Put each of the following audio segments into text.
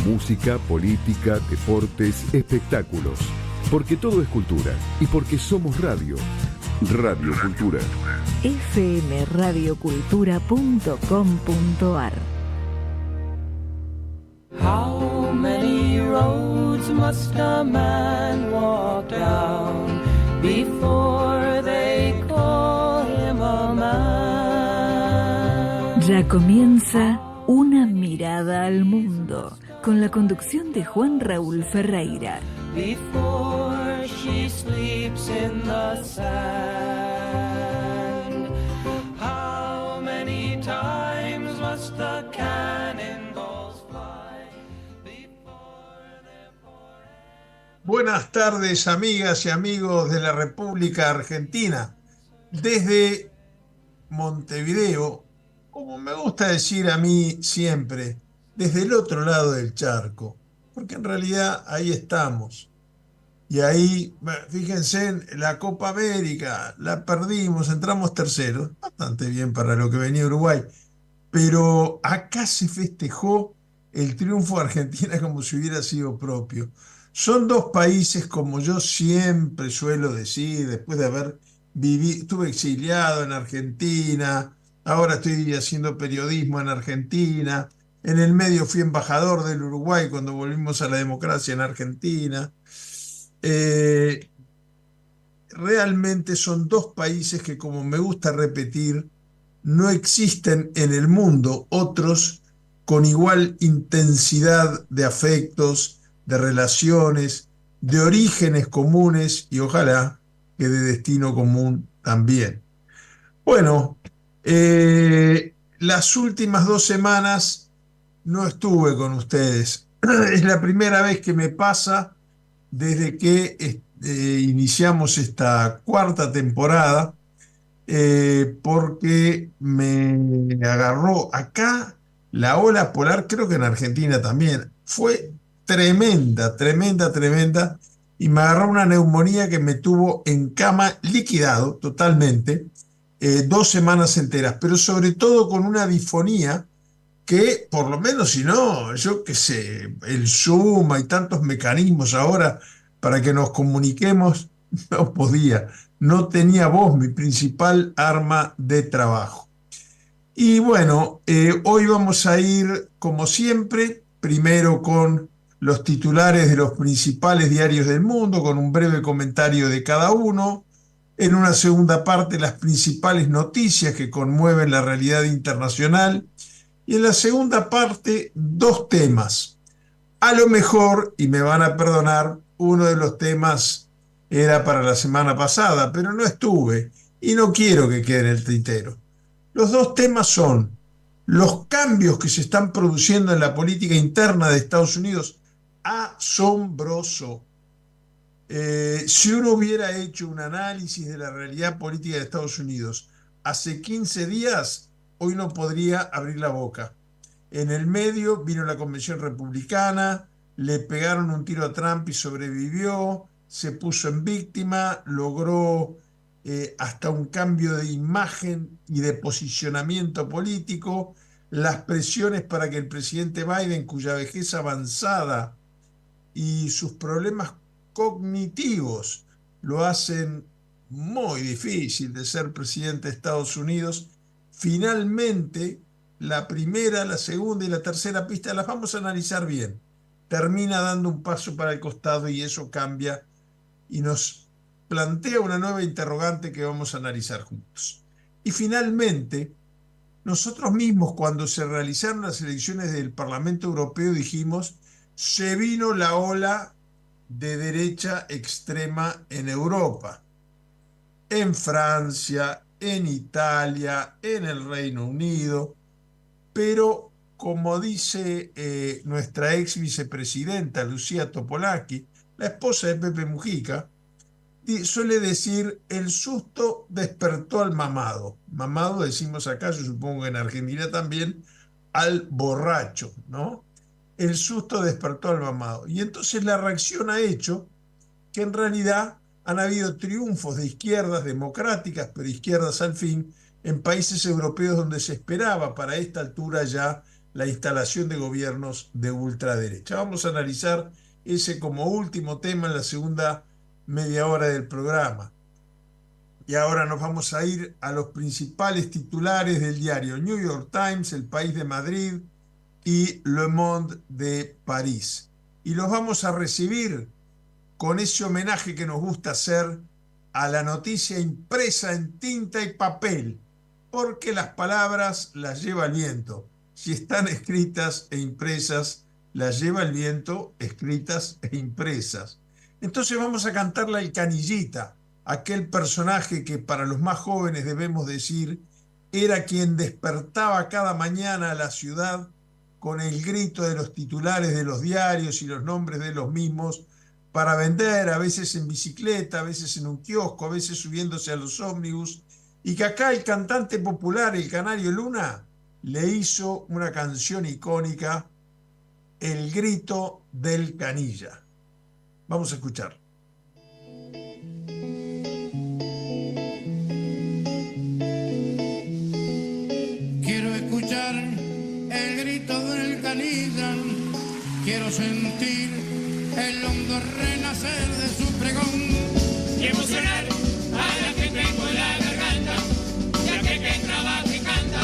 Música, política, deportes, espectáculos. Porque todo es cultura y porque somos radio. Radio Cultura. fmradiocultura.com.ar. How many roads must a man walk down before they call him a man? Ya comienza Una mirada al mundo, con la conducción de Juan Raúl Ferreira. Before she sleeps in the sand, how many times must the cannonballs fly before they're forever... Buenas tardes, amigas y amigos de la República Argentina. Desde Montevideo, como me gusta decir a mí siempre, desde el otro lado del charco, porque en realidad ahí estamos. Y ahí, fíjense, en la Copa América la perdimos, entramos terceros, bastante bien para lo que venía Uruguay, pero acá se festejó el triunfo de Argentina como si hubiera sido propio. Son dos países, como yo siempre suelo decir, después de haber vivido, estuve exiliado en Argentina, ahora estoy haciendo periodismo en Argentina, en el medio fui embajador del Uruguay cuando volvimos a la democracia en Argentina. Realmente son dos países que, como me gusta repetir, no existen en el mundo otros con igual intensidad de afectos, de relaciones, de orígenes comunes y ojalá que de destino común también. Bueno, las últimas 2 semanas no estuve con ustedes. Es la primera vez que me pasa desde que iniciamos esta 4ª temporada, porque me agarró acá la ola polar, creo que en Argentina también. Fue tremenda, y me agarró una neumonía que me tuvo en cama liquidado totalmente, 2 semanas enteras, pero sobre todo con una disfonía que, por lo menos, si no, yo qué sé, el Zoom, hay tantos mecanismos ahora para que nos comuniquemos, no podía, no tenía voz, mi principal arma de trabajo. Y bueno, hoy vamos a ir, como siempre, primero con los titulares de los principales diarios del mundo, con un breve comentario de cada uno. En una segunda parte, las principales noticias que conmueven la realidad internacional. Y en la segunda parte, 2 temas. A lo mejor, y me van a perdonar, uno de los temas era para la semana pasada, pero no estuve y no quiero que quede en el tintero. Los 2 temas son los cambios que se están produciendo en la política interna de Estados Unidos. Asombroso. Si uno hubiera hecho un análisis de la realidad política de Estados Unidos hace 15 días, hoy no podría abrir la boca. En el medio vino la convención republicana, le pegaron un tiro a Trump y sobrevivió, se puso en víctima, logró hasta un cambio de imagen y de posicionamiento político, las presiones para que el presidente Biden, cuya vejez avanzada y sus problemas cognitivos lo hacen muy difícil de ser presidente de Estados Unidos, finalmente la primera, la segunda y la tercera pista las vamos a analizar bien. Termina dando un paso para el costado y eso cambia y nos plantea una nueva interrogante que vamos a analizar juntos. Y finalmente, nosotros mismos, cuando se realizaron las elecciones del Parlamento Europeo, dijimos: se vino la ola de derecha extrema en Europa, en Francia, en Italia, en el Reino Unido, pero como dice nuestra ex vicepresidenta Lucía Topolaki, la esposa de Pepe Mujica, suele decir: el susto despertó al mamado. Mamado decimos acá, yo supongo que en Argentina también, al borracho, ¿no? El susto despertó al mamado. Y entonces la reacción ha hecho que en realidad han habido triunfos de izquierdas democráticas, pero izquierdas al fin, en países europeos donde se esperaba para esta altura ya la instalación de gobiernos de ultraderecha. Vamos a analizar ese como último tema en la segunda media hora del programa. Y ahora nos vamos a ir a los principales titulares del diario New York Times, El País de Madrid y Le Monde de París. Y los vamos a recibir con ese homenaje que nos gusta hacer a la noticia impresa en tinta y papel, porque las palabras las lleva el viento. Si están escritas e impresas, las lleva el viento, escritas e impresas. Entonces vamos a cantarla El Canillita, aquel personaje que para los más jóvenes debemos decir era quien despertaba cada mañana a la ciudad con el grito de los titulares de los diarios y los nombres de los mismos para vender, a veces en bicicleta, a veces en un kiosco, a veces subiéndose a los ómnibus, y que acá el cantante popular, el Canario Luna, le hizo una canción icónica, El Grito del Canilla. Vamos a escuchar. Quiero escuchar el grito del canilla, quiero sentir el hondo renacer de su pregón y emocionar a la que tengo en la garganta, ya que trabaja y canta,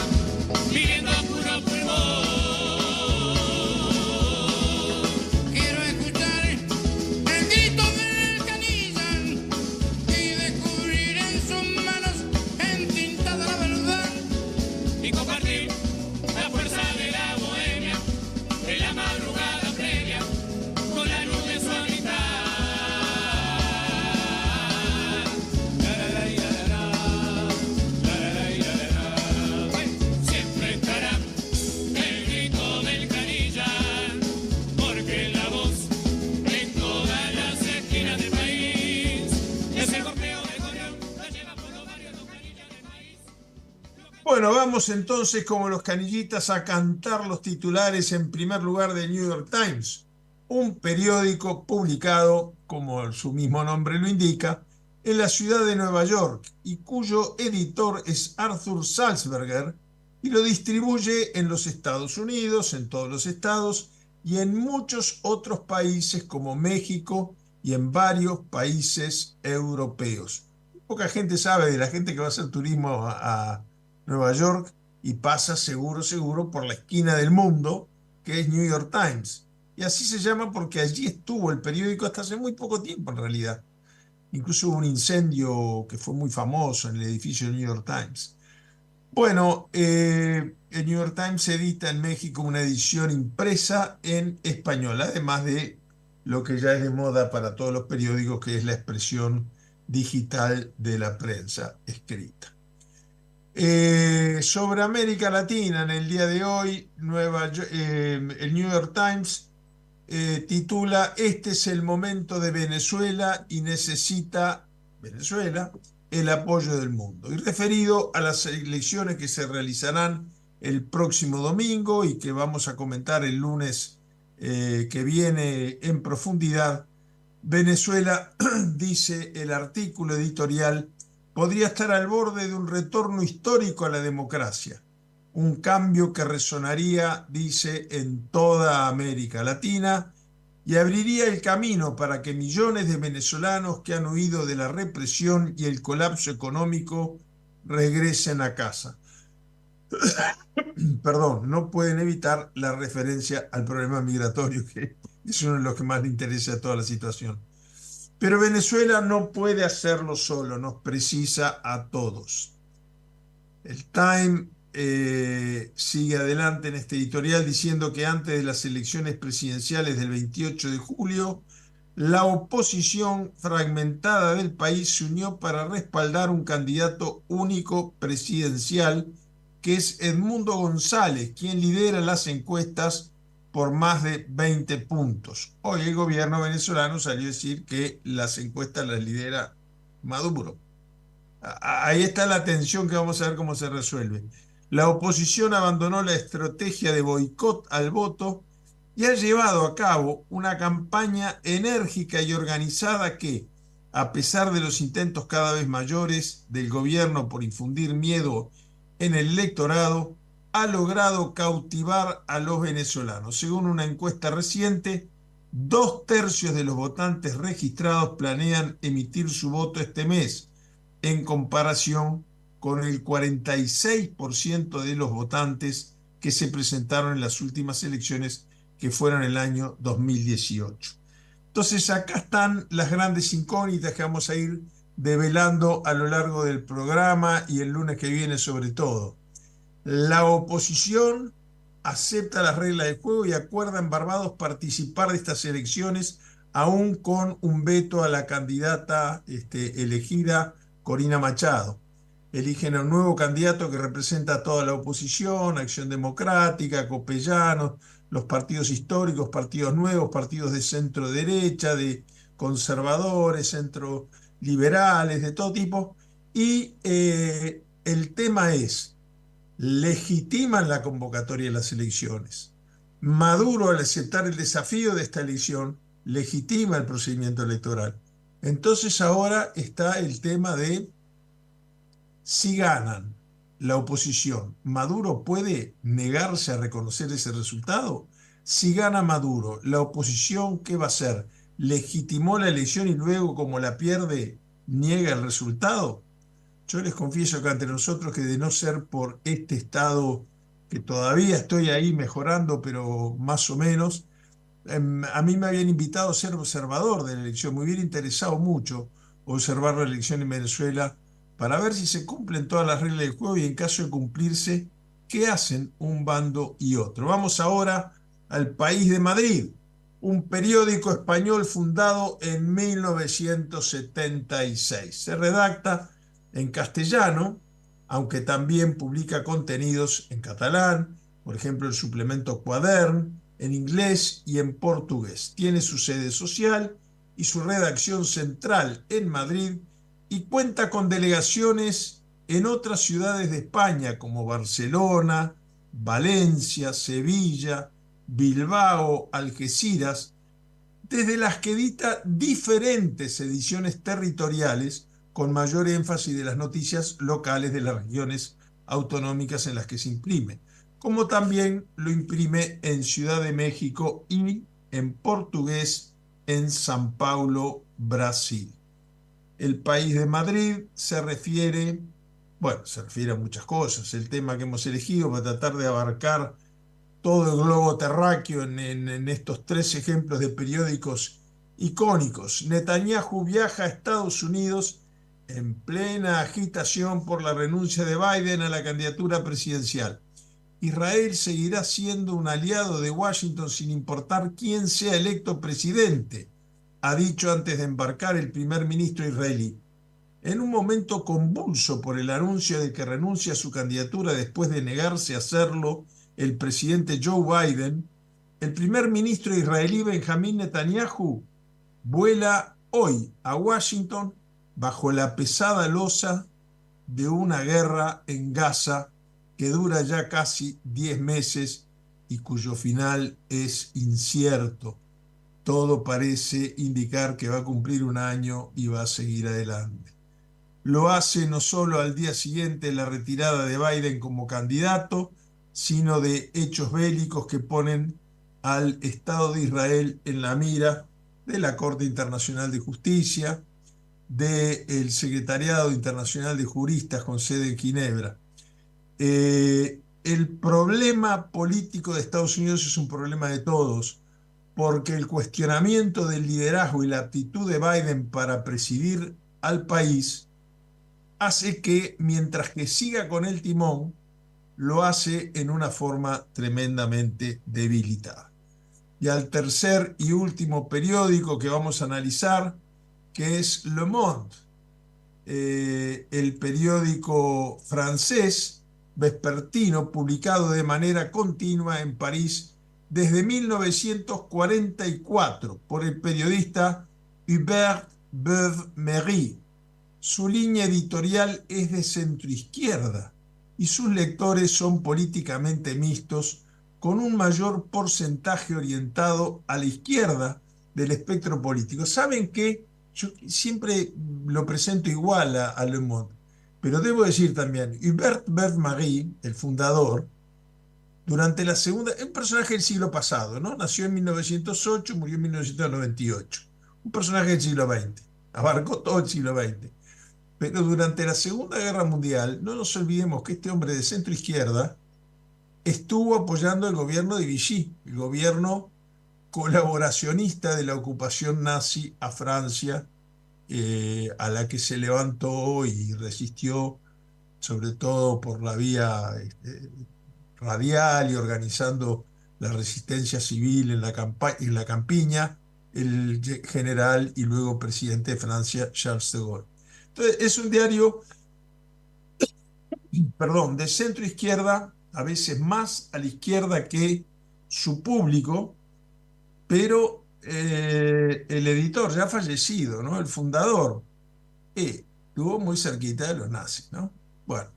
viviendo a puro pulmón. Quiero escuchar el grito del canilla y descubrir en sus manos entintada la verdad Y compartir la fuerza de la bohemia, de la madrugada previa, con la luz de su amistad. Siempre estará el grito del canilla, porque la voz en todas las esquinas del país es el corteo del gorrión, la lleva por los barrios los canillas del país. Bueno, vamos entonces como los canillitas a cantar los titulares en primer lugar de New York Times, un periódico publicado, como su mismo nombre lo indica, en la ciudad de Nueva York y cuyo editor es Arthur Sulzberger y lo distribuye en los Estados Unidos, en todos los estados y en muchos otros países como México y en varios países europeos. Poca gente sabe de la gente que va a hacer turismo a Nueva York y pasa seguro por la esquina del mundo, que es New York Times. Y así se llama porque allí estuvo el periódico hasta hace muy poco tiempo en realidad. Incluso hubo un incendio que fue muy famoso en el edificio del New York Times. Bueno, el New York Times edita en México una edición impresa en español, además de lo que ya es de moda para todos los periódicos, que es la expresión digital de la prensa escrita. Sobre América Latina, en el día de hoy, el New York Times titula Este es el momento de Venezuela y necesita Venezuela el apoyo del mundo. Y referido a las elecciones que se realizarán el próximo domingo y que vamos a comentar el lunes que viene en profundidad, Venezuela, dice el artículo editorial, podría estar al borde de un retorno histórico a la democracia. Un cambio que resonaría, dice, en toda América Latina y abriría el camino para que millones de venezolanos que han huido de la represión y el colapso económico regresen a casa. Perdón, no pueden evitar la referencia al problema migratorio, que es uno de los que más le interesa a toda la situación. Pero Venezuela no puede hacerlo solo, nos precisa a todos. El Time sigue adelante en este editorial diciendo que antes de las elecciones presidenciales del 28 de julio, la oposición fragmentada del país se unió para respaldar un candidato único presidencial, que es Edmundo González, quien lidera las encuestas por más de 20 puntos. Hoy el gobierno venezolano salió a decir que las encuestas las lidera Maduro. Ahí está la tensión que vamos a ver cómo se resuelve. La oposición abandonó la estrategia de boicot al voto y ha llevado a cabo una campaña enérgica y organizada que, a pesar de los intentos cada vez mayores del gobierno por infundir miedo en el electorado, ha logrado cautivar a los venezolanos. Según una encuesta reciente, 2/3 de los votantes registrados planean emitir su voto este mes, en comparación con el 46% de los votantes que se presentaron en las últimas elecciones, que fueron el año 2018. Entonces acá están las grandes incógnitas que vamos a ir develando a lo largo del programa y el lunes que viene sobre todo. La oposición acepta las reglas del juego y acuerda en Barbados participar de estas elecciones, aún con un veto a la candidata elegida, Corina Machado. Eligen a un nuevo candidato que representa a toda la oposición, Acción Democrática, Copellanos, los partidos históricos, partidos nuevos, partidos de centro derecha, de conservadores, centro liberales, de todo tipo. Y el tema es: legitiman la convocatoria de las elecciones. Maduro, al aceptar el desafío de esta elección, legitima el procedimiento electoral. Entonces ahora está el tema de si ganan la oposición, ¿Maduro puede negarse a reconocer ese resultado? Si gana Maduro, ¿la oposición qué va a hacer? ¿Legitimó la elección y luego, como la pierde, niega el resultado? Yo les confieso que ante nosotros, que de no ser por este estado, que todavía estoy ahí mejorando, pero más o menos, a mí me habían invitado a ser observador de la elección. Me hubiera interesado mucho observar la elección en Venezuela para ver si se cumplen todas las reglas del juego y, en caso de cumplirse, qué hacen un bando y otro. Vamos ahora al País de Madrid, un periódico español fundado en 1976. Se redacta en castellano, aunque también publica contenidos en catalán, por ejemplo el suplemento Quadern, en inglés y en portugués. Tiene su sede social y su redacción central en Madrid y cuenta con delegaciones en otras ciudades de España como Barcelona, Valencia, Sevilla, Bilbao, Algeciras, desde las que edita diferentes ediciones territoriales con mayor énfasis de las noticias locales de las regiones autonómicas en las que se imprime, como también lo imprime en Ciudad de México y en portugués en San Paulo, Brasil. El País de Madrid se refiere a muchas cosas. El tema que hemos elegido para tratar de abarcar todo el globo terráqueo en estos 3 ejemplos de periódicos icónicos. Netanyahu viaja a Estados Unidos en plena agitación por la renuncia de Biden a la candidatura presidencial. Israel seguirá siendo un aliado de Washington sin importar quién sea electo presidente, ha dicho antes de embarcar el primer ministro israelí. En un momento convulso por el anuncio de que renuncia a su candidatura después de negarse a hacerlo el presidente Joe Biden, el primer ministro israelí Benjamín Netanyahu vuela hoy a Washington bajo la pesada losa de una guerra en Gaza que dura ya casi 10 meses y cuyo final es incierto. Todo parece indicar que va a cumplir 1 año y va a seguir adelante. Lo hace no solo al día siguiente de la retirada de Biden como candidato, sino de hechos bélicos que ponen al Estado de Israel en la mira de la Corte Internacional de Justicia, del Secretariado Internacional de Juristas con sede en Ginebra. El problema político de Estados Unidos es un problema de todos, porque el cuestionamiento del liderazgo y la aptitud de Biden para presidir al país hace que, mientras que siga con el timón, lo hace en una forma tremendamente debilitada. Y al tercer y último periódico que vamos a analizar, que es Le Monde, el periódico francés vespertino publicado de manera continua en París desde 1944 por el periodista Hubert Beuve-Méry. Su línea editorial es de centroizquierda y sus lectores son políticamente mixtos, con un mayor porcentaje orientado a la izquierda del espectro político. ¿Saben qué? Yo siempre lo presento igual a Le Monde, pero debo decir también, Hubert Beuve-Méry, el fundador, durante la segunda, es un personaje del siglo pasado, ¿no? Nació en 1908, murió en 1998. Un personaje del siglo XX, abarcó todo el siglo XX. Pero durante la Segunda Guerra Mundial, no nos olvidemos que este hombre de centro izquierda estuvo apoyando el gobierno de Vichy, el gobierno colaboracionista de la ocupación nazi a Francia, a la que se levantó y resistió, sobre todo por la vía radial y organizando la resistencia civil en en la campiña, el general y luego presidente de Francia, Charles de Gaulle. Entonces, es un diario, perdón, de centro izquierda, a veces más a la izquierda que su público, pero el editor ya fallecido, ¿no? El fundador, estuvo muy cerquita de los nazis, ¿no? Bueno,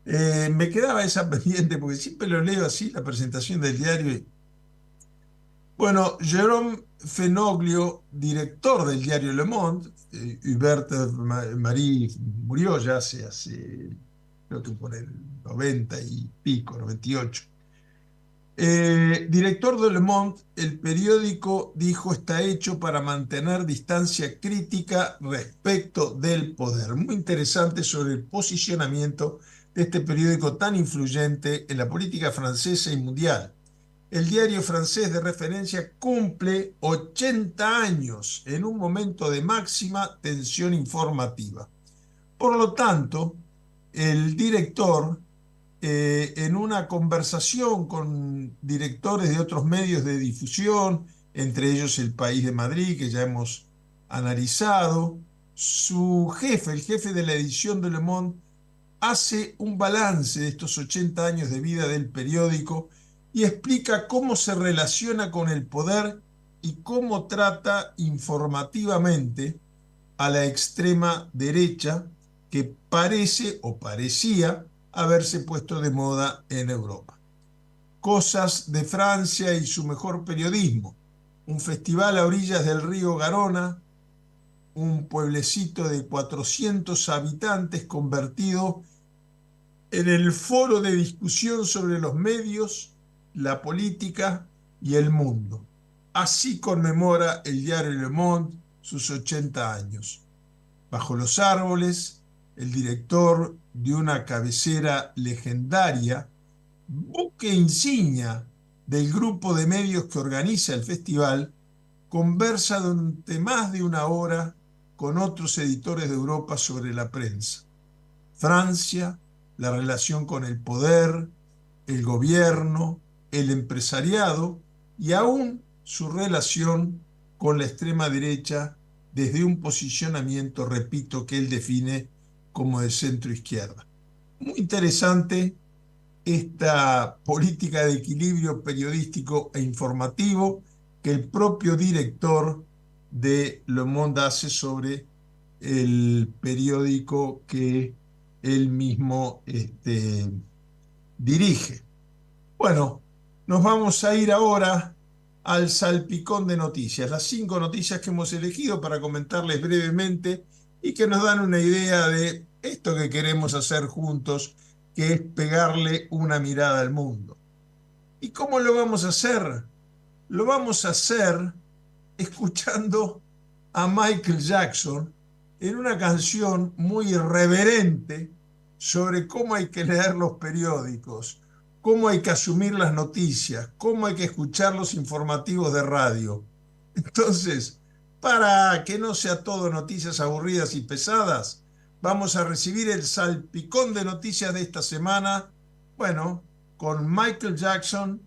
me quedaba esa pendiente porque siempre lo leo así, la presentación del diario. Bueno, Jérôme Fenoglio, director del diario Le Monde, Hubert Marie murió ya hace, creo que por el 90 y pico, 98. Director de Le Monde, el periódico dijo está hecho para mantener distancia crítica respecto del poder. Muy interesante sobre el posicionamiento de este periódico tan influyente en la política francesa y mundial. El diario francés de referencia cumple 80 años en un momento de máxima tensión informativa. Por lo tanto, el director, en una conversación con directores de otros medios de difusión, entre ellos El País de Madrid, que ya hemos analizado, su jefe, el jefe de la edición de Le Monde, hace un balance de estos 80 años de vida del periódico y explica cómo se relaciona con el poder y cómo trata informativamente a la extrema derecha que parece o parecía haberse puesto de moda en Europa. Cosas de Francia y su mejor periodismo. Un festival a orillas del río Garona, un pueblecito de 400 habitantes convertido en el foro de discusión sobre los medios, la política y el mundo. Así conmemora el diario Le Monde sus 80 años. Bajo los árboles, el director de una cabecera legendaria, buque insignia del grupo de medios que organiza el festival, conversa durante más de una hora con otros editores de Europa sobre la prensa. Francia, la relación con el poder, el gobierno, el empresariado y aún su relación con la extrema derecha desde un posicionamiento, repito, que él define como de centro izquierda. Muy interesante esta política de equilibrio periodístico e informativo que el propio director de Le Monde hace sobre el periódico que él mismo dirige. Bueno, nos vamos a ir ahora al salpicón de noticias, las 5 noticias que hemos elegido para comentarles brevemente y que nos dan una idea de esto que queremos hacer juntos, que es pegarle una mirada al mundo. ¿Y cómo lo vamos a hacer? Lo vamos a hacer escuchando a Michael Jackson en una canción muy irreverente sobre cómo hay que leer los periódicos, cómo hay que asumir las noticias, cómo hay que escuchar los informativos de radio. Entonces, para que no sea todo noticias aburridas y pesadas, vamos a recibir el salpicón de noticias de esta semana, bueno, con Michael Jackson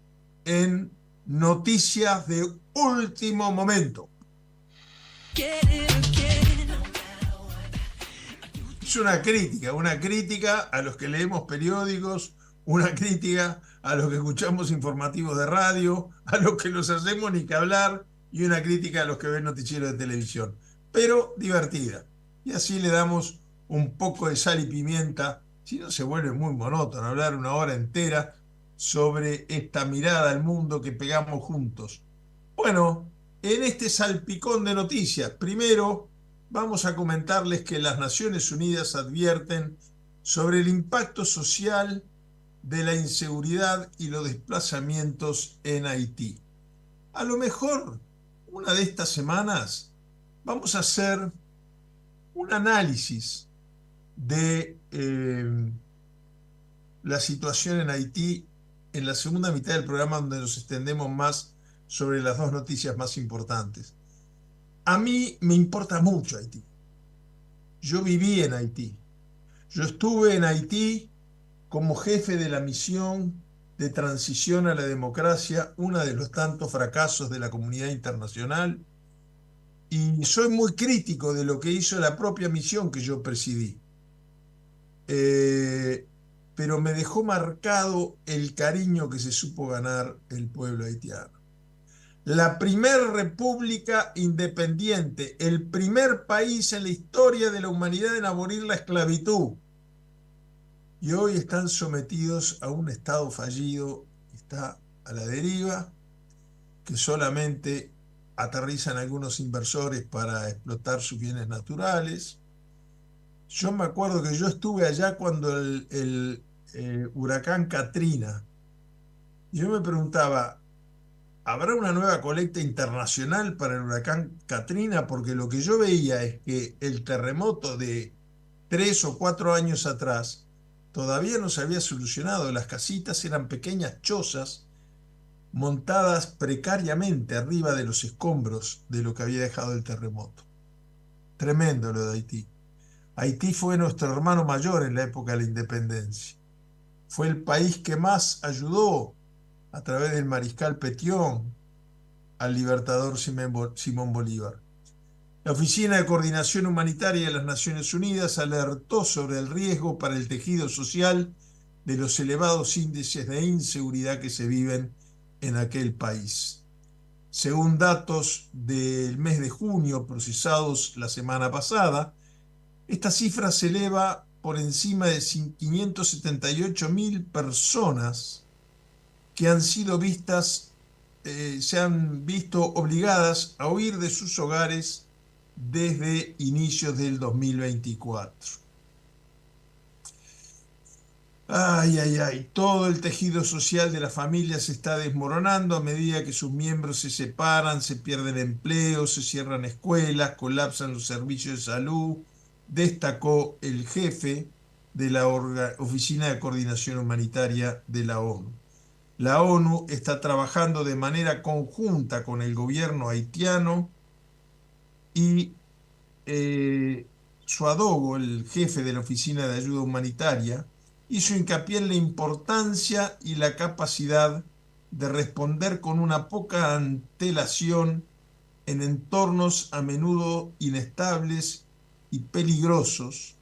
en Noticias de Último Momento. Es una crítica a los que leemos periódicos, una crítica a los que escuchamos informativos de radio, a los que los hacemos ni que hablar, y una crítica a los que ven noticieros de televisión, pero divertida. Y así le damos un poco de sal y pimienta, si no se vuelve muy monótono hablar una hora entera sobre esta mirada al mundo que pegamos juntos. Bueno, en este salpicón de noticias, primero vamos a comentarles que las Naciones Unidas advierten sobre el impacto social de la inseguridad y los desplazamientos en Haití. A lo mejor una de estas semanas vamos a hacer un análisis de la situación en Haití en la segunda mitad del programa, donde nos extendemos más sobre las dos noticias más importantes. A mí me importa mucho Haití. Yo viví en Haití. Yo estuve en Haití como jefe de la misión de transición a la democracia, uno de los tantos fracasos de la comunidad internacional, y soy muy crítico de lo que hizo la propia misión que yo presidí. Pero me dejó marcado el cariño que se supo ganar el pueblo haitiano. La primera república independiente, el primer país en la historia de la humanidad en abolir la esclavitud. Y hoy están sometidos a un Estado fallido, que está a la deriva, que solamente aterrizan algunos inversores para explotar sus bienes naturales. Yo me acuerdo que yo estuve allá cuando el huracán Katrina. Yo me preguntaba, ¿habrá una nueva colecta internacional para el huracán Katrina? Porque lo que yo veía es que el terremoto de 3 o 4 años atrás todavía no se había solucionado. Las casitas eran pequeñas chozas montadas precariamente arriba de los escombros de lo que había dejado el terremoto. Tremendo lo de Haití. Haití fue nuestro hermano mayor en la época de la independencia. Fue el país que más ayudó, a través del mariscal Petion, al libertador Simón Bolívar. La Oficina de Coordinación Humanitaria de las Naciones Unidas alertó sobre el riesgo para el tejido social de los elevados índices de inseguridad que se viven en aquel país. Según datos del mes de junio procesados la semana pasada, esta cifra se eleva por encima de 578.000 personas que han sido se han visto obligadas a huir de sus hogares desde inicios del 2024. Ay, ay, ay, todo el tejido social de las familias se está desmoronando a medida que sus miembros se separan, se pierden empleos, se cierran escuelas, colapsan los servicios de salud, destacó el jefe de la Oficina de Coordinación Humanitaria de la ONU. La ONU está trabajando de manera conjunta con el gobierno haitiano y Suadogo, el jefe de la Oficina de Ayuda Humanitaria, hizo hincapié en la importancia y la capacidad de responder con una poca antelación en entornos a menudo inestables y peligrosos,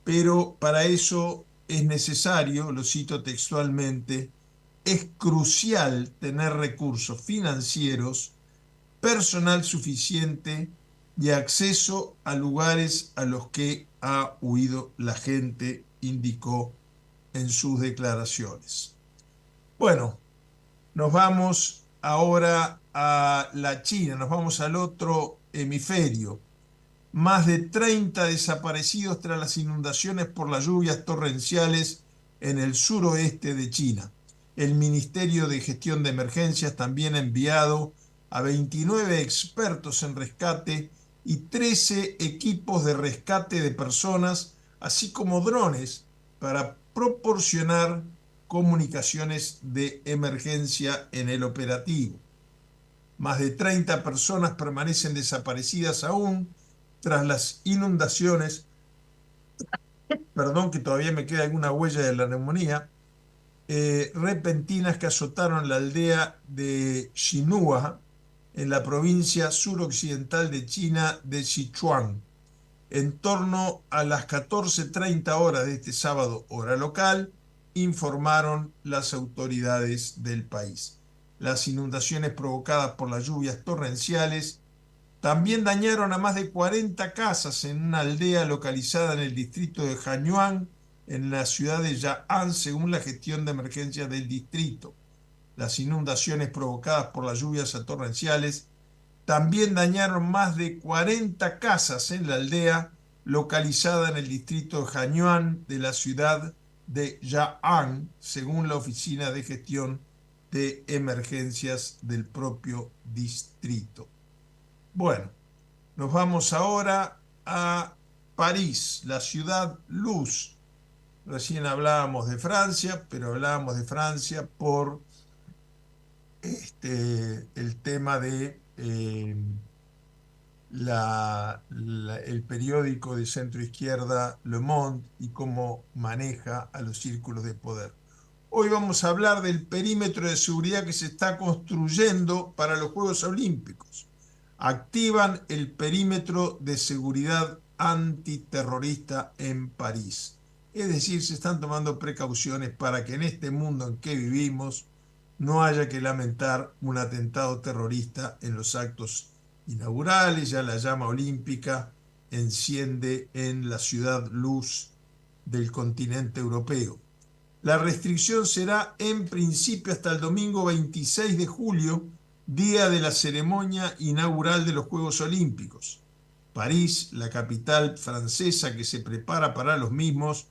pero para eso es necesario, lo cito textualmente, es crucial tener recursos financieros, personal suficiente y acceso a lugares a los que ha huido la gente, indicó en sus declaraciones. Bueno, nos vamos ahora a la China, nos vamos al otro hemisferio. Más de 30 desaparecidos tras las inundaciones por las lluvias torrenciales en el suroeste de China. El Ministerio de Gestión de Emergencias también ha enviado a 29 expertos en rescate y 13 equipos de rescate de personas, así como drones, para proporcionar comunicaciones de emergencia en el operativo. Más de 30 personas permanecen desaparecidas aún tras las inundaciones, que todavía me queda alguna huella de la neumonía, repentinas que azotaron la aldea de Xinhua, en la provincia suroccidental de China de Sichuan. En torno a las 14:30 horas de este sábado, hora local, informaron las autoridades del país. Las inundaciones provocadas por las lluvias torrenciales también dañaron a más de 40 casas en una aldea localizada en el distrito de Hanyuan, en la ciudad de Ya'an, según la gestión de emergencia del distrito. Las inundaciones provocadas por las lluvias torrenciales también dañaron más de 40 casas en la aldea localizada en el distrito de Hanyuan de la ciudad de Ja'an, según la Oficina de Gestión de Emergencias del propio distrito. Bueno, nos vamos ahora a París, la ciudad luz. Recién hablábamos de Francia, pero hablábamos de Francia por el tema de el periódico de centro izquierda Le Monde y cómo maneja a los círculos de poder. Hoy vamos a hablar del perímetro de seguridad que se está construyendo para los Juegos Olímpicos. Activan el perímetro de seguridad antiterrorista en París. Es decir, se están tomando precauciones para que en este mundo en que vivimos no haya que lamentar un atentado terrorista en los actos inaugurales. Ya la llama olímpica enciende en la ciudad luz del continente europeo. La restricción será en principio hasta el domingo 26 de julio, día de la ceremonia inaugural de los Juegos Olímpicos. París, la capital francesa que se prepara para los mismos,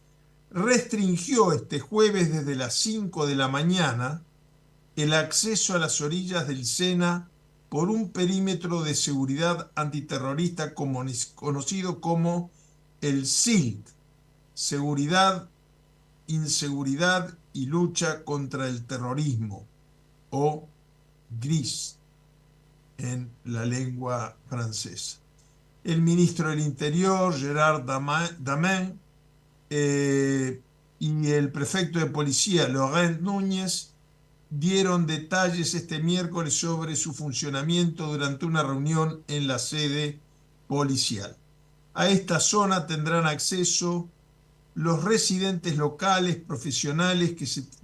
restringió este jueves desde las 5 de la mañana el acceso a las orillas del Sena por un perímetro de seguridad antiterrorista conocido como el SILT, Seguridad, Inseguridad y Lucha contra el Terrorismo, o GRIS en la lengua francesa. El ministro del Interior, Gérald Darmanin, y el prefecto de policía, Laurent Núñez, dieron detalles este miércoles sobre su funcionamiento durante una reunión en la sede policial. A esta zona tendrán acceso los residentes locales, profesionales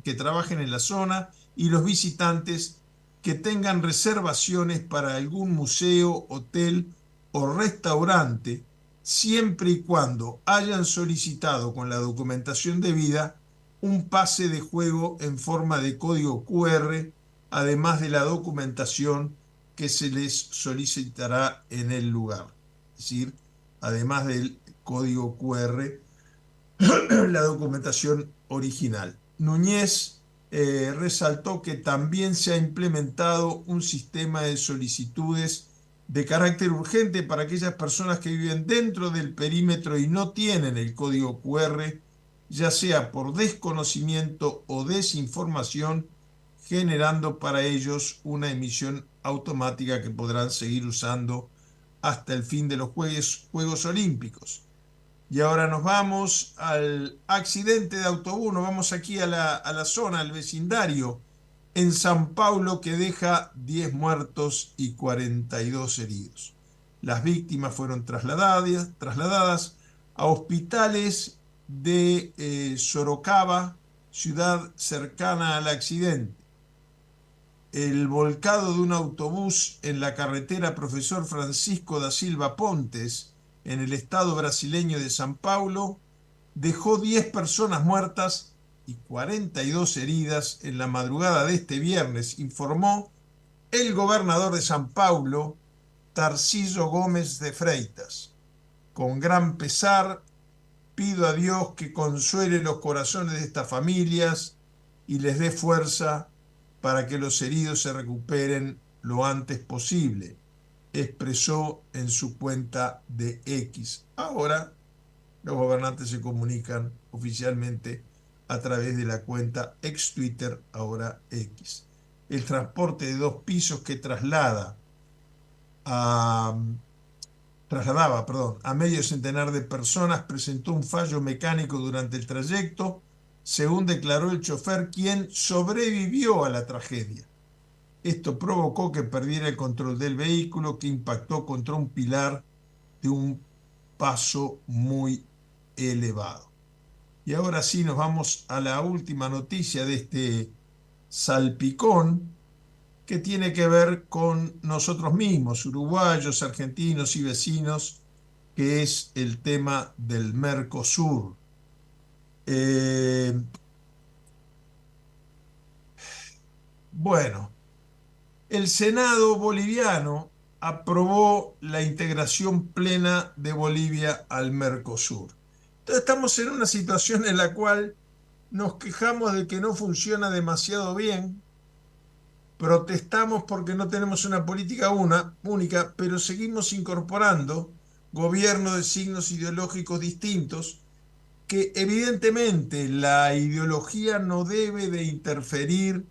que trabajen en la zona y los visitantes que tengan reservaciones para algún museo, hotel o restaurante, siempre y cuando hayan solicitado con la documentación debida un pase de juego en forma de código QR, además de la documentación que se les solicitará en el lugar. Es decir, además del código QR, la documentación original. Núñez resaltó que también se ha implementado un sistema de solicitudes de carácter urgente para aquellas personas que viven dentro del perímetro y no tienen el código QR, ya sea por desconocimiento o desinformación, generando para ellos una emisión automática que podrán seguir usando hasta el fin de los Juegos Olímpicos. Y ahora nos vamos al accidente de autobús, nos vamos aquí a la zona, al vecindario, en San Paulo, que deja 10 muertos y 42 heridos. Las víctimas fueron trasladadas a hospitales de Sorocaba, ciudad cercana al accidente. El volcado de un autobús en la carretera Profesor Francisco da Silva Pontes, en el estado brasileño de San Paulo, dejó 10 personas muertas y 42 heridas en la madrugada de este viernes, informó el gobernador de San Paulo, Tarcísio Gomes de Freitas. Con gran pesar, pido a Dios que consuele los corazones de estas familias y les dé fuerza para que los heridos se recuperen lo antes posible, expresó en su cuenta de X. Ahora, los gobernantes se comunican oficialmente a través de la cuenta ex Twitter, ahora X. El transporte de 2 pisos que trasladaba a medio centenar de personas presentó un fallo mecánico durante el trayecto, según declaró el chofer, quien sobrevivió a la tragedia. Esto provocó que perdiera el control del vehículo, que impactó contra un pilar de un paso muy elevado. Y ahora sí nos vamos a la última noticia de este salpicón, que tiene que ver con nosotros mismos, uruguayos, argentinos y vecinos, que es el tema del Mercosur. Bueno, el Senado boliviano aprobó la integración plena de Bolivia al Mercosur. Entonces estamos en una situación en la cual nos quejamos de que no funciona demasiado bien, protestamos porque no tenemos una política única, pero seguimos incorporando gobiernos de signos ideológicos distintos, que evidentemente la ideología no debe de interferir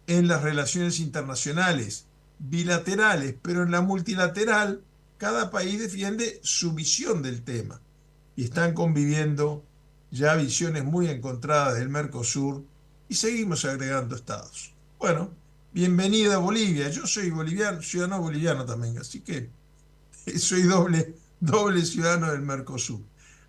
en las relaciones internacionales bilaterales, pero en la multilateral cada país defiende su visión del tema y están conviviendo ya visiones muy encontradas del Mercosur y seguimos agregando estados. Bueno, bienvenida a Bolivia. Yo soy boliviano, ciudadano boliviano también, así que soy doble ciudadano del Mercosur.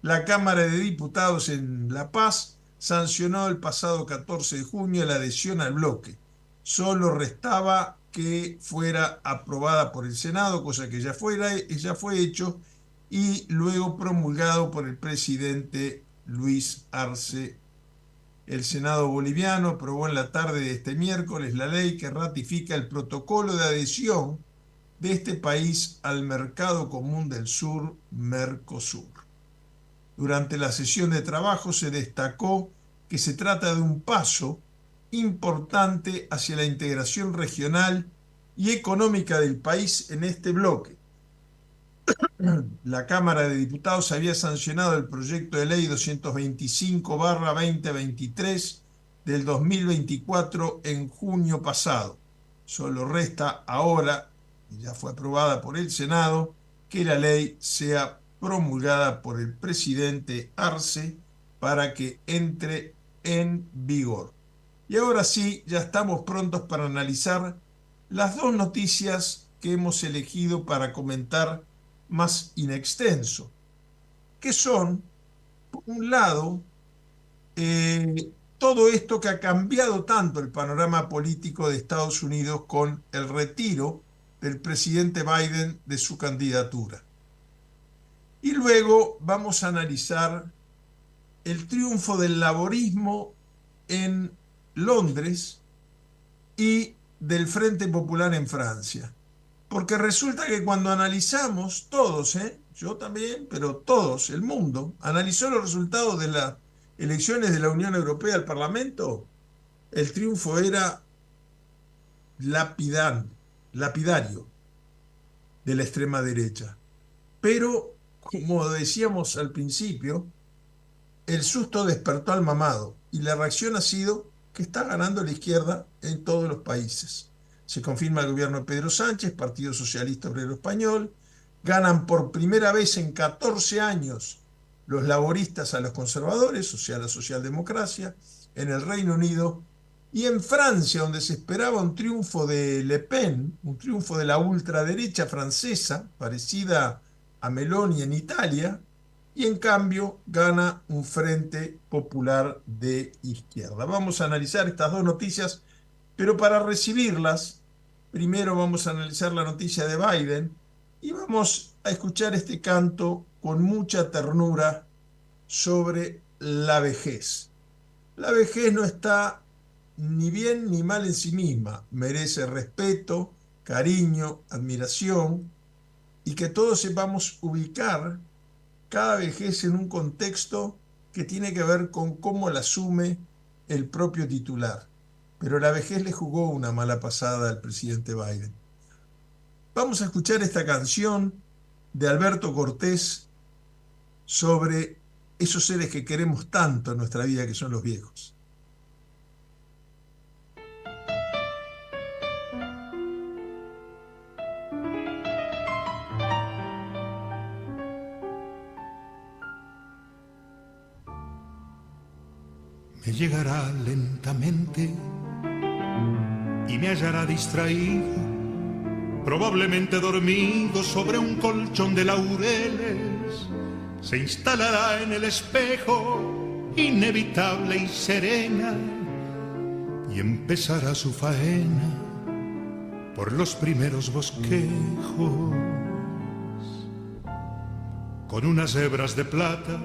La Cámara de Diputados en La Paz sancionó el pasado 14 de junio la adhesión al bloque. Solo restaba que fuera aprobada por el Senado, cosa que ya fue hecho, y luego promulgado por el presidente Luis Arce. El Senado boliviano aprobó en la tarde de este miércoles la ley que ratifica el protocolo de adhesión de este país al Mercado Común del Sur, Mercosur. Durante la sesión de trabajo se destacó que se trata de un paso importante hacia la integración regional y económica del país en este bloque. La Cámara de Diputados había sancionado el proyecto de ley 225/2023 del 2024 en junio pasado. Solo resta ahora, y ya fue aprobada por el Senado, que la ley sea promulgada por el presidente Arce para que entre en vigor. Y ahora sí, ya estamos prontos para analizar las dos noticias que hemos elegido para comentar más in extenso, que son, por un lado, todo esto que ha cambiado tanto el panorama político de Estados Unidos con el retiro del presidente Biden de su candidatura. Y luego vamos a analizar el triunfo del laborismo en Londres y del Frente Popular en Francia. Porque resulta que cuando analizamos todos, yo también, pero todos, el mundo, analizó los resultados de las elecciones de la Unión Europea al Parlamento, el triunfo era lapidario de la extrema derecha. Pero, como decíamos al principio, el susto despertó al mamado y la reacción ha sido que está ganando la izquierda en todos los países. Se confirma el gobierno de Pedro Sánchez, Partido Socialista Obrero Español, ganan por primera vez en 14 años los laboristas a los conservadores, o sea, la socialdemocracia, en el Reino Unido, y en Francia, donde se esperaba un triunfo de Le Pen, un triunfo de la ultraderecha francesa, parecida a Meloni en Italia, y en cambio gana un Frente Popular de izquierda. Vamos a analizar estas dos noticias, pero para recibirlas, primero vamos a analizar la noticia de Biden y vamos a escuchar este canto con mucha ternura sobre la vejez. La vejez no está ni bien ni mal en sí misma, merece respeto, cariño, admiración y que todos sepamos ubicar cada vejez en un contexto que tiene que ver con cómo la asume el propio titular. Pero la vejez le jugó una mala pasada al presidente Biden. Vamos a escuchar esta canción de Alberto Cortés sobre esos seres que queremos tanto en nuestra vida, que son los viejos. Me llegará lentamente y me hallará distraído, probablemente dormido sobre un colchón de laureles. Se instalará en el espejo, inevitable y serena, y empezará su faena por los primeros bosquejos. Con unas hebras de plata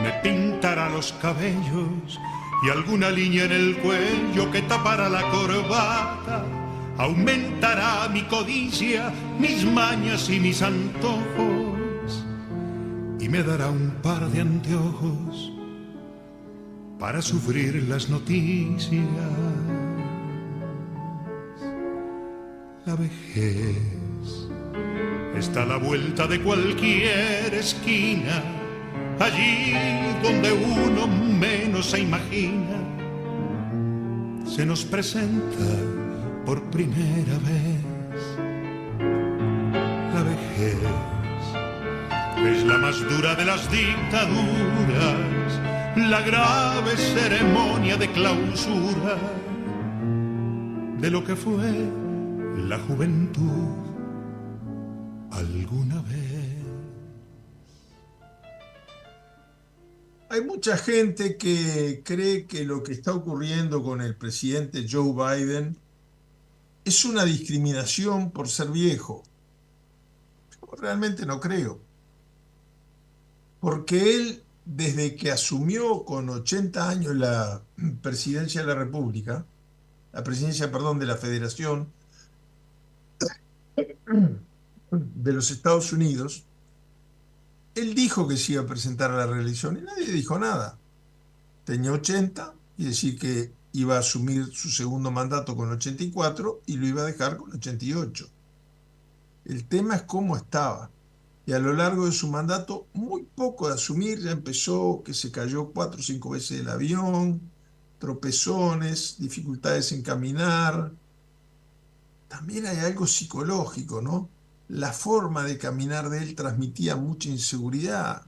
me pintará los cabellos y alguna línea en el cuello que tapará la corbata. Aumentará mi codicia, mis mañas y mis antojos, y me dará un par de anteojos para sufrir las noticias. La vejez está a la vuelta de cualquier esquina, allí donde uno menos se imagina. Se nos presenta por primera vez. La vejez es la más dura de las dictaduras, la grave ceremonia de clausura de lo que fue la juventud alguna vez. Hay mucha gente que cree que lo que está ocurriendo con el presidente Joe Biden es una discriminación por ser viejo. Yo realmente no creo. Porque él, desde que asumió con 80 años la presidencia de la República, la presidencia, perdón, de la Federación de los Estados Unidos, él dijo que se iba a presentar a la reelección y nadie dijo nada. Tenía 80 y decir que iba a asumir su segundo mandato con 84 y lo iba a dejar con 88. El tema es cómo estaba. Y a lo largo de su mandato, muy poco de asumir, ya empezó que se cayó 4 o 5 veces del avión, tropezones, dificultades en caminar. También hay algo psicológico, ¿no? La forma de caminar de él transmitía mucha inseguridad.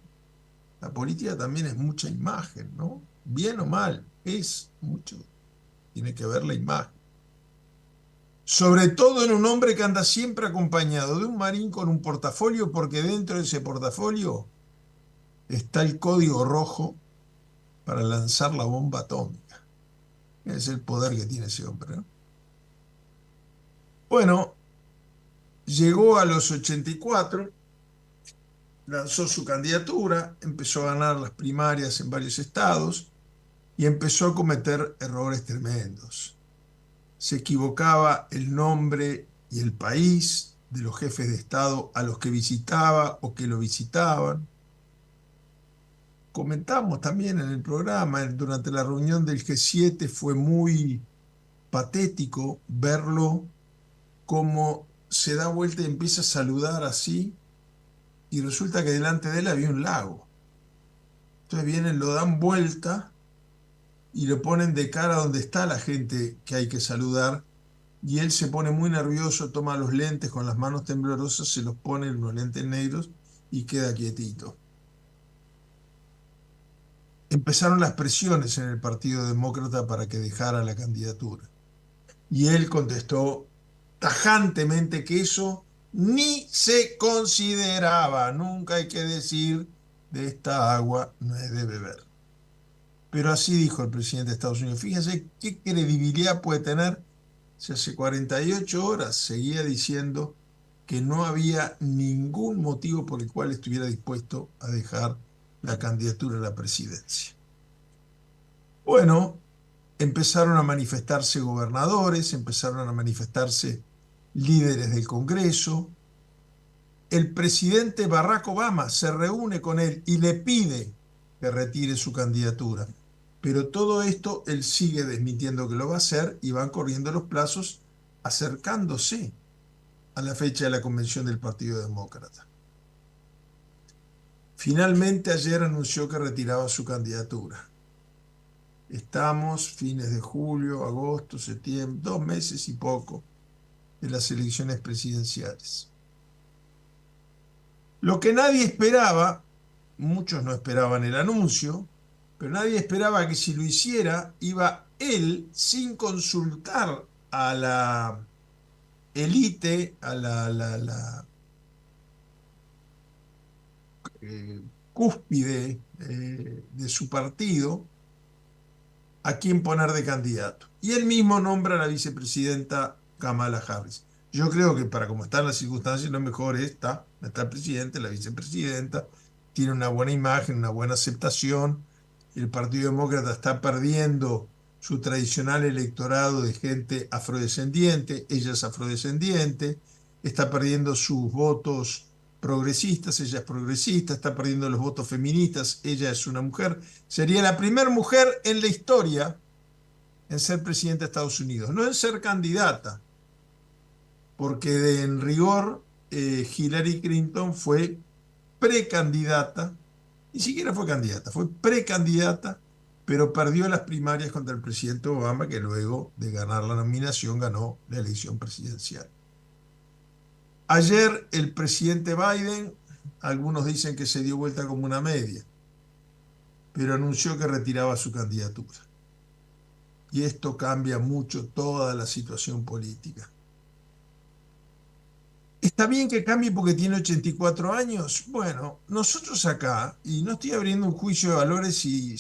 La política también es mucha imagen, ¿no? Bien o mal, es mucho. Tiene que ver la imagen. Sobre todo en un hombre que anda siempre acompañado de un marín con un portafolio, porque dentro de ese portafolio está el código rojo para lanzar la bomba atómica. Es el poder que tiene ese hombre, ¿no? Bueno, llegó a los 84, lanzó su candidatura, empezó a ganar las primarias en varios estados y empezó a cometer errores tremendos. Se equivocaba el nombre y el país de los jefes de Estado a los que visitaba o que lo visitaban. Comentamos también en el programa, durante la reunión del G7 fue muy patético verlo cómo se da vuelta y empieza a saludar así y resulta que delante de él había un lago. Entonces vienen, lo dan vuelta y lo ponen de cara donde está la gente que hay que saludar y él se pone muy nervioso, toma los lentes con las manos temblorosas, se los pone en unos lentes negros y queda quietito. Empezaron las presiones en el Partido Demócrata para que dejara la candidatura y él contestó tajantemente que eso ni se consideraba, nunca hay que decir de esta agua no es de beber. Pero así dijo el presidente de Estados Unidos. Fíjense qué credibilidad puede tener si hace 48 horas seguía diciendo que no había ningún motivo por el cual estuviera dispuesto a dejar la candidatura a la presidencia. Bueno, empezaron a manifestarse gobernadores, empezaron a manifestarse líderes del Congreso. El presidente Barack Obama se reúne con él y le pide que retire su candidatura. Pero todo esto él sigue desmintiendo que lo va a hacer y van corriendo los plazos acercándose a la fecha de la convención del Partido Demócrata. Finalmente ayer anunció que retiraba su candidatura. Estamos fines de julio, agosto, septiembre, 2 meses y poco de las elecciones presidenciales. Lo que nadie esperaba, muchos no esperaban el anuncio, pero nadie esperaba que si lo hiciera, iba él, sin consultar a la élite, a la cúspide de su partido, a quién poner de candidato. Y él mismo nombra a la vicepresidenta Kamala Harris. Yo creo que para como están las circunstancias, lo mejor está el presidente, la vicepresidenta, tiene una buena imagen, una buena aceptación. El Partido Demócrata está perdiendo su tradicional electorado de gente afrodescendiente, ella es afrodescendiente, está perdiendo sus votos progresistas, ella es progresista, está perdiendo los votos feministas, ella es una mujer, sería la primera mujer en la historia en ser presidenta de Estados Unidos, no en ser candidata, porque en rigor Hillary Clinton fue precandidata, ni siquiera fue candidata, fue precandidata, pero perdió las primarias contra el presidente Obama, que luego de ganar la nominación ganó la elección presidencial. Ayer el presidente Biden, algunos dicen que se dio vuelta como una media, pero anunció que retiraba su candidatura. Y esto cambia mucho toda la situación política. ¿Está bien que cambie porque tiene 84 años? Bueno, nosotros acá, y no estoy abriendo un juicio de valores si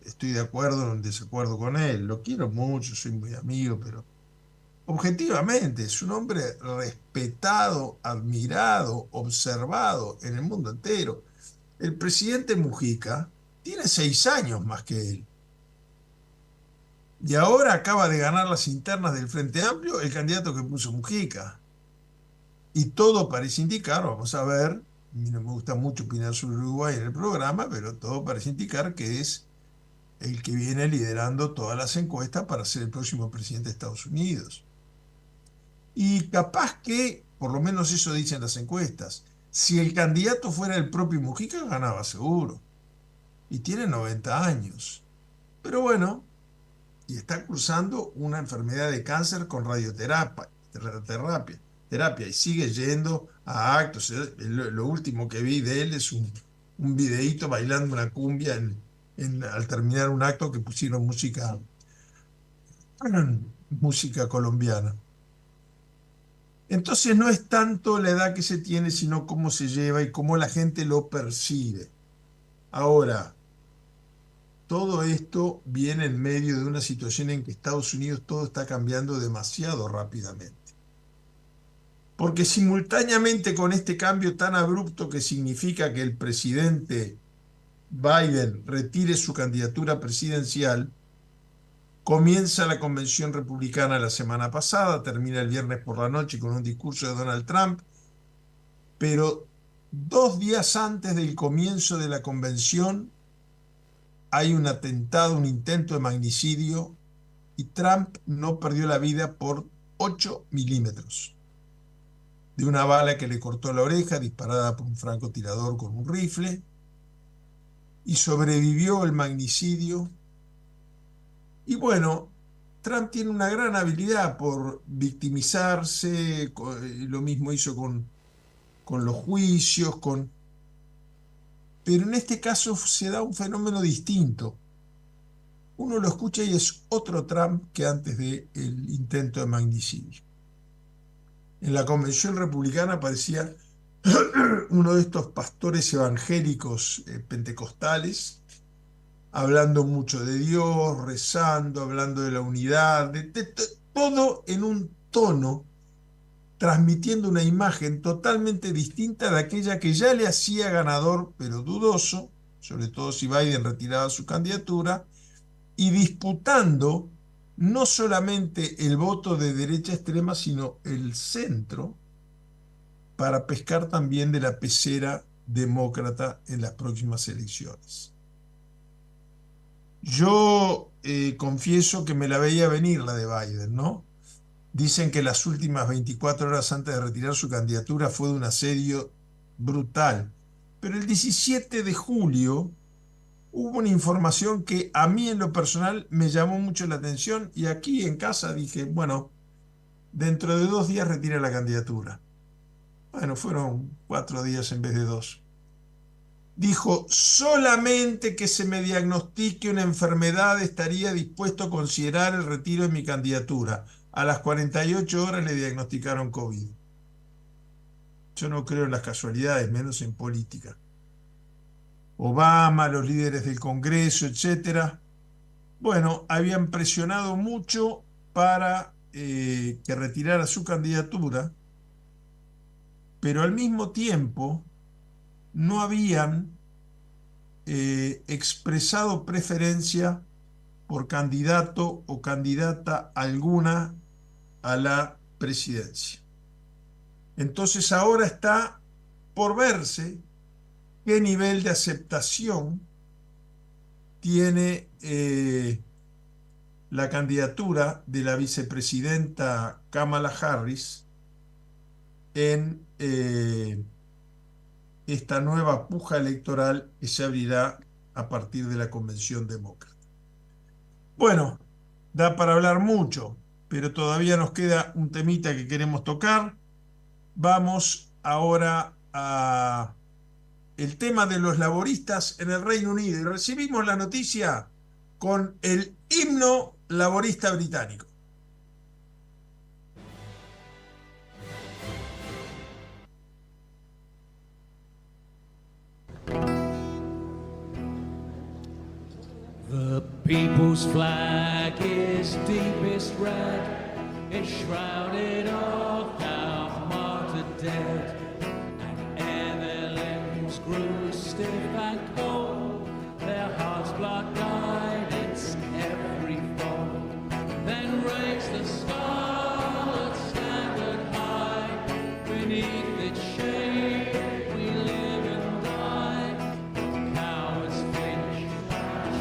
estoy de acuerdo o en desacuerdo con él, lo quiero mucho, soy muy amigo, pero objetivamente es un hombre respetado, admirado, observado en el mundo entero. El presidente Mujica tiene 6 años más que él. Y ahora acaba de ganar las internas del Frente Amplio el candidato que puso Mujica. Y todo parece indicar, vamos a ver, a mí no me gusta mucho opinar sobre Uruguay en el programa, pero todo parece indicar que es el que viene liderando todas las encuestas para ser el próximo presidente de Estados Unidos. Y capaz que, por lo menos eso dicen las encuestas, si el candidato fuera el propio Mujica, ganaba seguro. Y tiene 90 años. Pero bueno, y está cursando una enfermedad de cáncer con radioterapia, y sigue yendo a actos. Lo último que vi de él es un videíto bailando una cumbia al terminar un acto que pusieron música colombiana. Entonces no es tanto la edad que se tiene, sino cómo se lleva y cómo la gente lo percibe. Ahora, todo esto viene en medio de una situación en que Estados Unidos todo está cambiando demasiado rápidamente. Porque simultáneamente con este cambio tan abrupto que significa que el presidente Biden retire su candidatura presidencial, comienza la convención republicana la semana pasada, termina el viernes por la noche con un discurso de Donald Trump, pero 2 días antes del comienzo de la convención hay un atentado, un intento de magnicidio, y Trump no perdió la vida por 8 milímetros de una bala que le cortó la oreja, disparada por un francotirador con un rifle, y sobrevivió el magnicidio. Y bueno, Trump tiene una gran habilidad por victimizarse, lo mismo hizo con los juicios, pero en este caso se da un fenómeno distinto. Uno lo escucha y es otro Trump que antes del intento de magnicidio. En la convención republicana aparecía uno de estos pastores evangélicos pentecostales, hablando mucho de Dios, rezando, hablando de la unidad, todo en un tono, transmitiendo una imagen totalmente distinta de aquella que ya le hacía ganador, pero dudoso, sobre todo si Biden retiraba su candidatura, y disputando no solamente el voto de derecha extrema, sino el centro, para pescar también de la pecera demócrata en las próximas elecciones. Yo confieso que me la veía venir la de Biden, ¿no? Dicen que las últimas 24 horas antes de retirar su candidatura fue de un asedio brutal. Pero el 17 de julio hubo una información que a mí en lo personal me llamó mucho la atención, y aquí en casa dije, bueno, dentro de 2 días retira la candidatura. Bueno, fueron 4 días en vez de 2. Dijo, solamente que se me diagnostique una enfermedad estaría dispuesto a considerar el retiro de mi candidatura. A las 48 horas le diagnosticaron COVID. Yo no creo en las casualidades, menos en política. Obama, los líderes del Congreso, etcétera, bueno, habían presionado mucho para que retirara su candidatura, pero al mismo tiempo no habían expresado preferencia por candidato o candidata alguna a la presidencia. Entonces ahora está por verse qué nivel de aceptación tiene la candidatura de la vicepresidenta Kamala Harris en esta nueva puja electoral que se abrirá a partir de la convención demócrata. Bueno, da para hablar mucho, pero todavía nos queda un temita que queremos tocar. Vamos ahora a el tema de los laboristas en el Reino Unido y recibimos la noticia con el himno laborista británico. The people's flag is deepest red, it's shrouded of our martyred dead, and ere their limbs grew stiff and cold, their hearts blood dyed its every fold. Then raised the scarlet standard high, beneath its shade we live and die. Cowards flinch,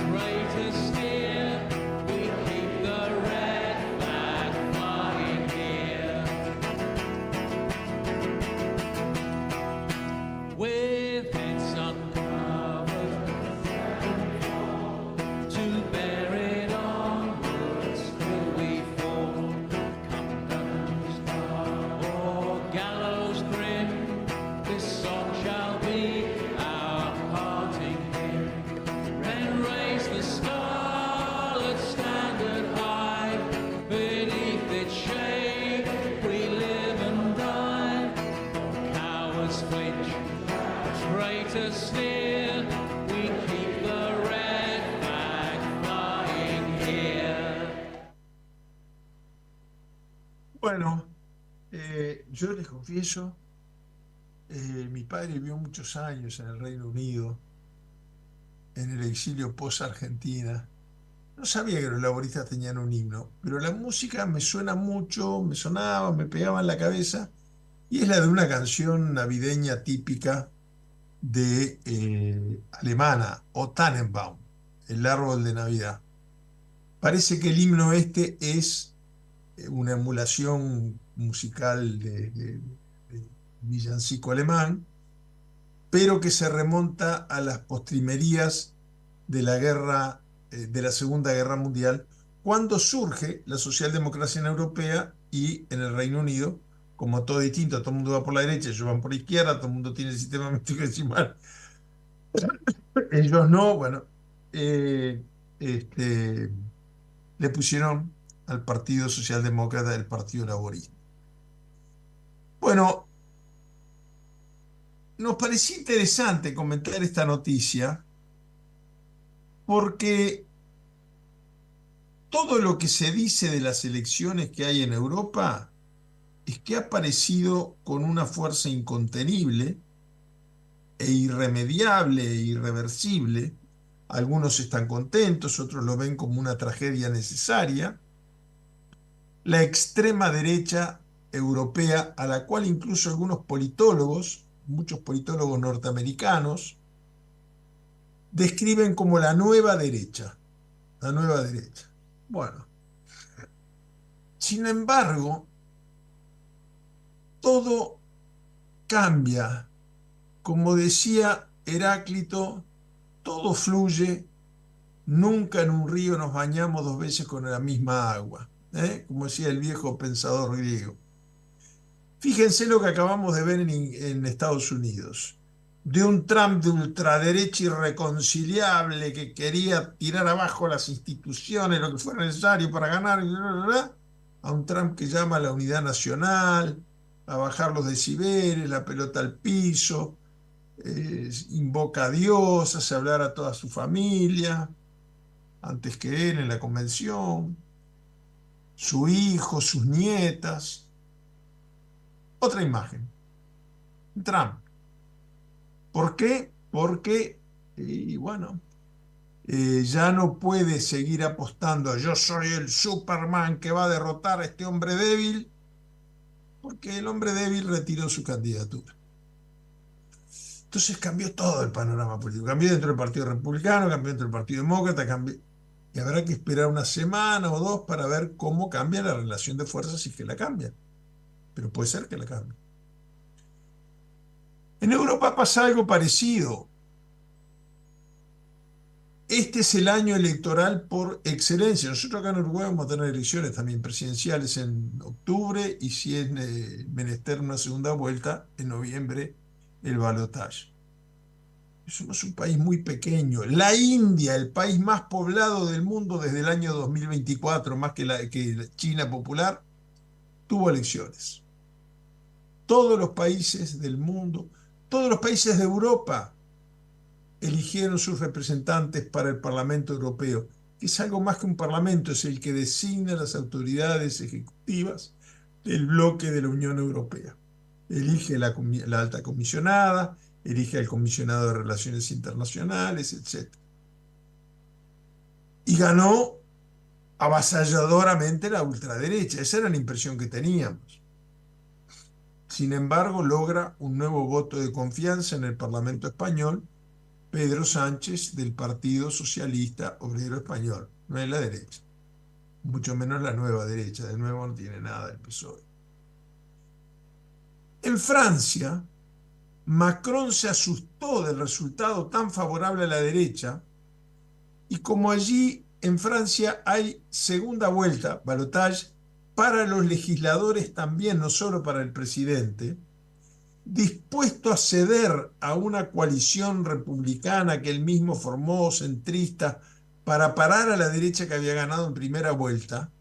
traitors steer, we keep the red flag flying here. With its uncovered to bear it onwards will we fall. Come guns or gallows grim, this song shall be our parting hymn. Then raise the scarlet standard high, beneath its shade we live and die. Cowards flinch, traitors sneer, we keep the red flag flying here. Bueno, yo les confieso, mi padre vivió muchos años en el Reino Unido, en el exilio post-Argentina. No sabía que los laboristas tenían un himno, pero la música me suena mucho, me sonaba, me pegaba en la cabeza, y es la de una canción navideña típica de alemana, O Tannenbaum, el árbol de Navidad. Parece que el himno este es una emulación musical de villancico alemán, pero que se remonta a las postrimerías de la guerra, de la Segunda Guerra Mundial, cuando surge la socialdemocracia en Europea y en el Reino Unido, como todo distinto, todo el mundo va por la derecha, ellos van por la izquierda, todo el mundo tiene el sistema decimal, ellos no, bueno, le pusieron al Partido Socialdemócrata el Partido Laborista. Bueno, nos parecía interesante comentar esta noticia porque todo lo que se dice de las elecciones que hay en Europa es que ha aparecido con una fuerza incontenible e irremediable e irreversible. Algunos están contentos, otros lo ven como una tragedia necesaria. La extrema derecha europea, a la cual incluso algunos politólogos, muchos politólogos norteamericanos, describen como la nueva derecha. La nueva derecha. Bueno, sin embargo, todo cambia. Como decía Heráclito, todo fluye, nunca en un río nos bañamos dos veces con la misma agua, como decía el viejo pensador griego. Fíjense lo que acabamos de ver en Estados Unidos, de un Trump de ultraderecha irreconciliable que quería tirar abajo las instituciones, lo que fuera necesario para ganar, a un Trump que llama a la unidad nacional, a bajar los decibeles, la pelota al piso, invoca a Dios, hace hablar a toda su familia, antes que él en la convención, su hijo, sus nietas. Otra imagen, Trump. ¿Por qué? Porque, bueno, ya no puede seguir apostando a yo soy el Superman que va a derrotar a este hombre débil, porque el hombre débil retiró su candidatura. Entonces cambió todo el panorama político. Cambió dentro del Partido Republicano, cambió dentro del Partido Demócrata, cambió. Y habrá que esperar una semana o dos para ver cómo cambia la relación de fuerzas, si es que la cambia. Pero puede ser que la cambie. En Europa pasa algo parecido. Este es el año electoral por excelencia. Nosotros acá en Uruguay vamos a tener elecciones también presidenciales en octubre y si es menester una segunda vuelta, en noviembre el balotaje. Somos un país muy pequeño. La India, el país más poblado del mundo desde el año 2024, más que la China popular, tuvo elecciones. Todos los países del mundo, todos los países de Europa eligieron sus representantes para el Parlamento Europeo, que es algo más que un parlamento, es el que designa las autoridades ejecutivas del bloque de la Unión Europea. Elige la alta comisionada, elige al comisionado de Relaciones Internacionales, etc. Y ganó avasalladoramente la ultraderecha. Esa era la impresión que teníamos. Sin embargo, logra un nuevo voto de confianza en el Parlamento español Pedro Sánchez, del Partido Socialista Obrero Español. No es la derecha, mucho menos la nueva derecha. De nuevo no tiene nada el PSOE. En Francia, Macron se asustó del resultado tan favorable a la derecha y como allí en Francia hay segunda vuelta, balotage, para los legisladores también, no solo para el presidente, dispuesto a ceder a una coalición republicana que él mismo formó, centrista, para parar a la derecha que había ganado en primera vuelta,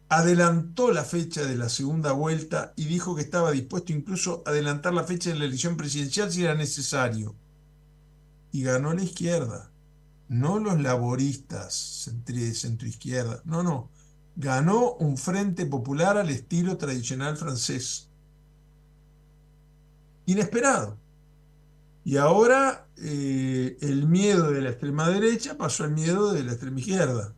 adelantó la fecha de la segunda vuelta y dijo que estaba dispuesto incluso a adelantar la fecha de la elección presidencial si era necesario. Y ganó la izquierda, no los laboristas centroizquierda, no. Ganó un frente popular al estilo tradicional francés. Inesperado. Y ahora el miedo de la extrema derecha pasó al miedo de la extrema izquierda.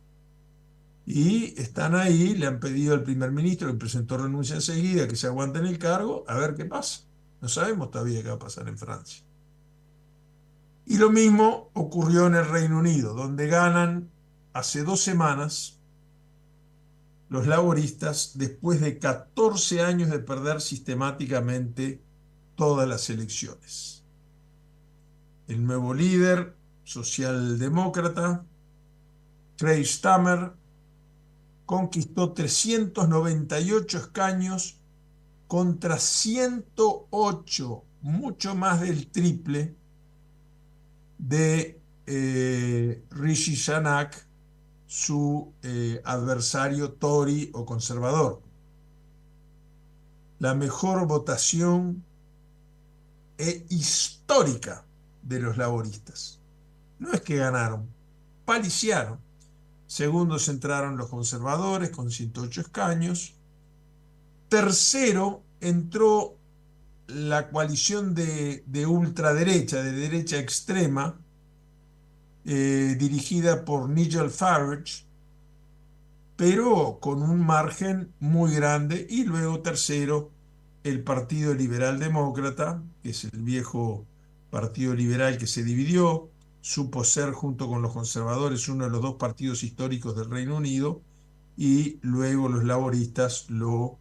Y están ahí, le han pedido al primer ministro, que presentó renuncia enseguida, que se aguante en el cargo, a ver qué pasa. No sabemos todavía qué va a pasar en Francia. Y lo mismo ocurrió en el Reino Unido, donde ganan hace 2 semanas los laboristas después de 14 años de perder sistemáticamente todas las elecciones. El nuevo líder socialdemócrata, Keir Starmer, conquistó 398 escaños contra 108, mucho más del triple, de Rishi Sunak, su adversario Tory o conservador. La mejor votación histórica de los laboristas. No es que ganaron, paliciaron. Segundos entraron los conservadores con 108 escaños. Tercero entró la coalición de ultraderecha, de derecha extrema, dirigida por Nigel Farage, pero con un margen muy grande. Y luego tercero, el Partido Liberal Demócrata, que es el viejo Partido Liberal que se dividió, supo ser junto con los conservadores uno de los 2 partidos históricos del Reino Unido, y luego los laboristas lo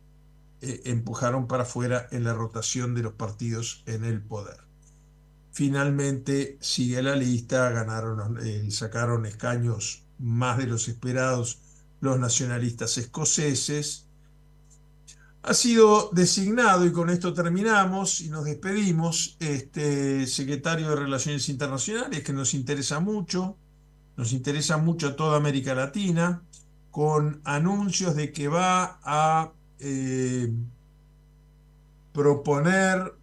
empujaron para afuera en la rotación de los partidos en el poder. Finalmente sigue la lista, sacaron escaños más de los esperados los nacionalistas escoceses. Ha sido designado, y con esto terminamos y nos despedimos, secretario de Relaciones Internacionales, que nos interesa mucho a toda América Latina, con anuncios de que va a proponer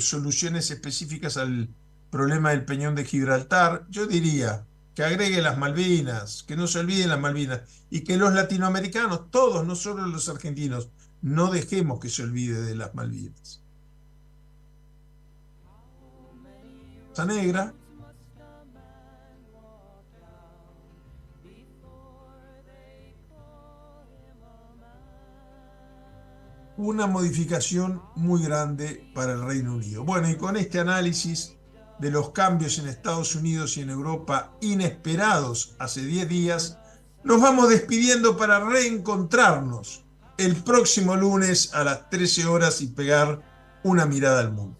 soluciones específicas al problema del Peñón de Gibraltar. Yo diría que agregue las Malvinas, que no se olviden las Malvinas, y que los latinoamericanos, todos, no solo los argentinos, no dejemos que se olvide de las Malvinas. Esa negra. una modificación muy grande para el Reino Unido. Bueno, y con este análisis de los cambios en Estados Unidos y en Europa inesperados hace 10 días, nos vamos despidiendo para reencontrarnos el próximo lunes a las 13 horas y pegar una mirada al mundo.